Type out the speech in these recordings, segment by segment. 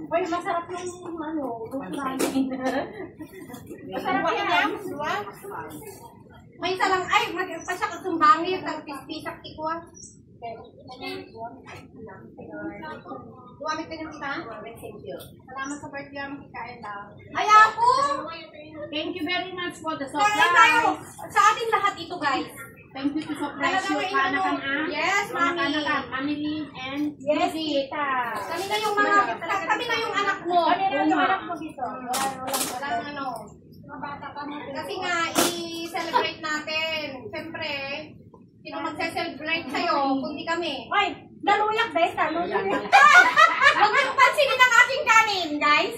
Uy, masarap yung ano, masarap yan. May isa lang, ay, magpasya ka sumbangit, ang pisak tikwa. Duwamit ka ng kita? Thank you. Salamat sa birthday ang kikain daw. Ay, ako! Thank you very much for the surprise. surprise. Sa ating lahat ito, guys. Thank you to surprise you. Kanakan Yes, mami. Family and yes, tita. Kami na yung anak mo. Kami na yung anak mo dito. Walang ano. Kasi nga, i-celebrate natin. Siyempre, sino magse-celebrate sa'yo, kundi kami. Ay, daluyak, guys. Huwag niyong pansinin ang aking kanin, guys.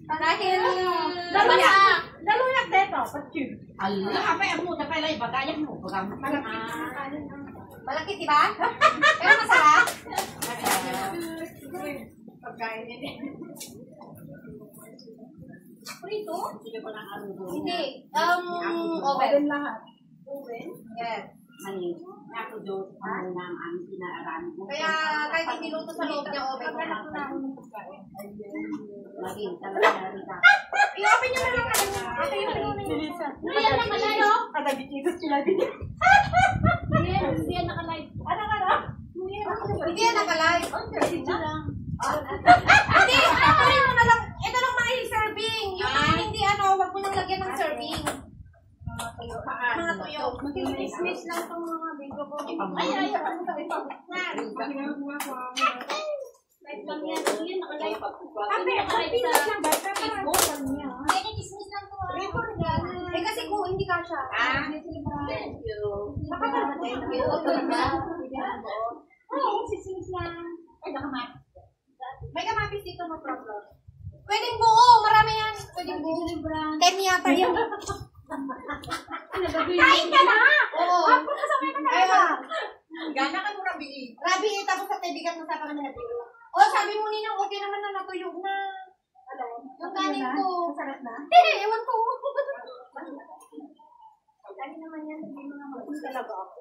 Dahil, daluyak dito. Allah, apa yang mo? Dapat lang ibagayan mo. Malaki, diba? Pero masarap. Pagkain nito. Prito? Sige ko ng ano doon. Hindi. Oven lahat. Oven? Yes. Mali. Ako doon, ano na ang aming pinaraan ko. Kaya kahit hindi luto sa loob niya, oven ko lang. Maging, talaga na rin ka. I-open niyo na lang. Ate, i-open niyo na yun. Riyan nakalive. Kada-bitigos sila din. Riyan nakalive. Ano ka na? Hindi yan nakalive. Hindi, tuloy mo na lang. Ito lang mga serving. Yung mga hindi ano, wag mo nang lagyan ng serving. Mga tuyo. Mag-dismiss lang itong mga bingo ko. Ay, ano ka ito? Live lang yan. Yan, nakalive. Ate, pagpinas lang ba? Facebook? Ay, dismiss lang ito. Eh, kasi kung hindi ka siya. Thank you. Thank you. Oo, sisingit lang. Ay, nakamap. May kamapis dito, no problem. Pwedeng buo, marami yan. Pwedeng buo. 10 yata yun. Kain ka na! Oo. Ako kasabay ka na. Gana ka mo Rabi. Rabi, tapos sa bigat mo sa kami na bigat. O, sabi mo ninang, okay naman na natuyog na. Yung kanin ko. Masarap na? Eh, ewan ko. Kanin naman yan, hindi mga mag-uus talaga ako.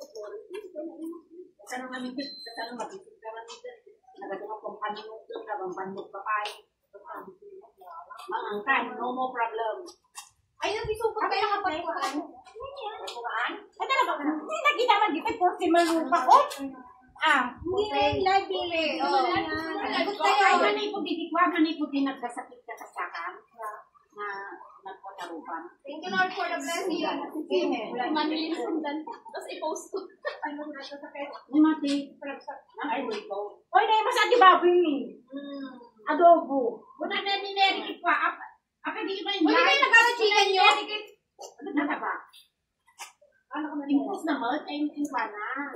Tanong namin, tanong mabisip ka namin. Nagagawa kong panunod doon, habang panunod pa pa. Mangangkan, no more problem. Ay, nagisupot kayo kapag kuhaan. Kuhaan? Ay, talaga ka na. Hindi nakita man dito, porsi malupa ko. Hindi, labili. Nagot kayo. Manipod din nagkasakit ka sa sakan na nagpatarupan. Thank you, Lord, for the blessing. Manili sundan. Tapos i-post ko. Ano na sa sakit? Ni Mati, ay, wait ko. Hoy, na yung masati baboy. Adobo. Wala na ni Nerikit pa. Apa di ba yung Wala kayo nagkala-chicken nyo? Ano na ba? Ano ka manimpos naman? Ay, yung pana.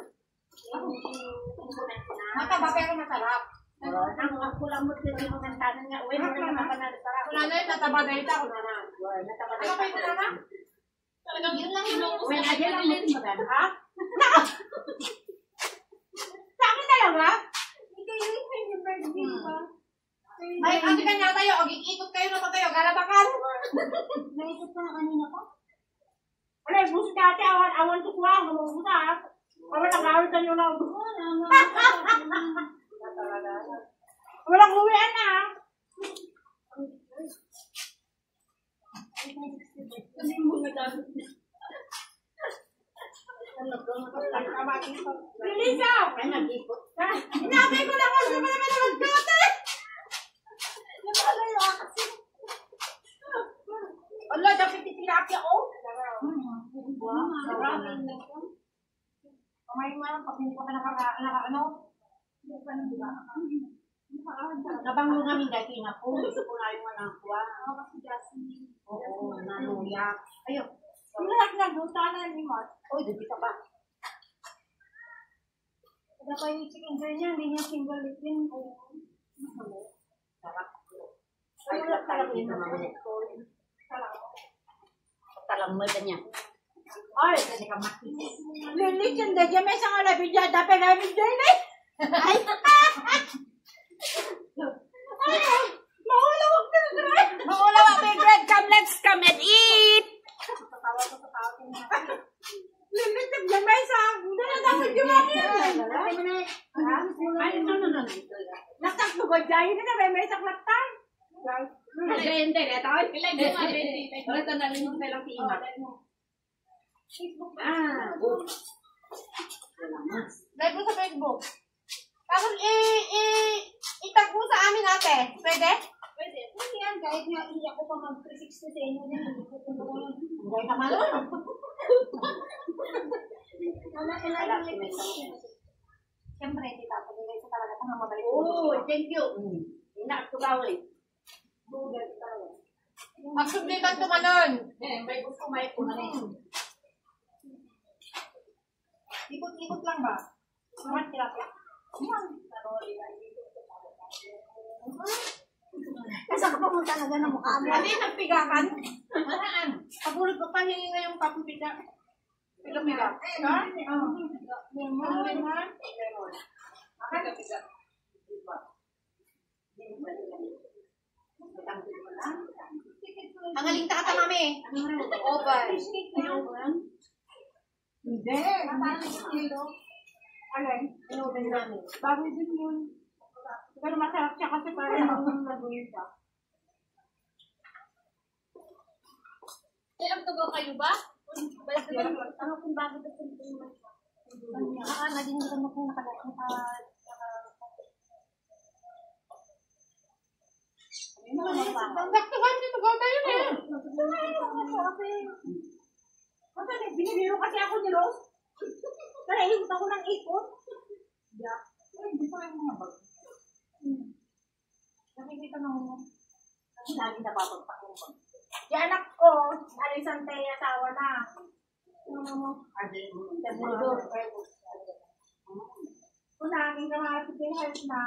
Mataba pero masarap. Ang kulang mo din yung mentanan nga. Uy, wala na pa na sarap. Wala na yung nataba na ito. Wala na. Ano kayo na na? Talagang yun lang yung Well, again, ang litin mo gan, ha? Sa akin talaga? Ikaw yung birthday pa. Ay, ate ka niya tayo. O, ikot kayo na tayo. Galabakan. Naikot ka na kanina pa? Wala, busi dati. Awan to kuha. Mamubuta. Wala, nag-awal ka nyo na. Walang uwian na. Lisa! Inabay ko lang ako naman magkate! Allah, dapat itilapia ko? Kamay mo lang, pag hindi ko ka ano? Nabango namin dati na po. Gusto ko na yung manangkuha. Oo, nanuyak. Ayun. Yung lahat na doon, sana ni Mark. Uy, dito ka ba? Kada pa yung chicken girl niya, hindi niya single litin. Sarap. Ay, talang din naman. Talang mo ito niya. Ay, hindi ka makikis. Lilit yung dadya, may isang alabid dyan, dapat namin dyan eh. Ay! Maulawag ka na dyan! Maulawag, my friend. Come, let's come and eat! Lilit Magbajayin na may saklat tayo. Hindi. Ito. Ilag mo nga, Betty. Ito na rin yung talang tima. Live mo sa Facebook. Tapos, itag mo sa amin ate. Pwede? Pwede. Pwede yan, kahit nga iyak ko pa mag-360 sa inyo din. Hindi ka malo. Siyempre, hindi tapos. Hindi sa talaga ito nga mabalik. Oo, thank you. Inaaktubaw eh. Magsublikan tumalon. May gusto may pumanin. Ikot-ikot lang ba? Naman tilapia. Kasi ako pumunta na gano'n mukha mo. Hindi, nagpigakan. Pagulot ko pa, hindi na yung papupiga. Piga-piga. Ang aling tata, mami. Oval. Hindi. Alin? Inoven namin. Bago din yun. Pero masarap siya kasi parang nag-weird siya. Ilang tugaw kayo ba? Ano kung bakit ito yung naging gano'n kung nakalaking Ang daktuhan dito, gawin tayo na yun. Kasi binibiro kasi ako ni Rose. Kaya ikot ako ng ikot. Hindi ko yung mga bag. Nakikita na mo. Kasi lagi napapagpak yung bag. Yung anak ko, alisan tayo asawa na. Ano mo? Kung naging kamasitin health na,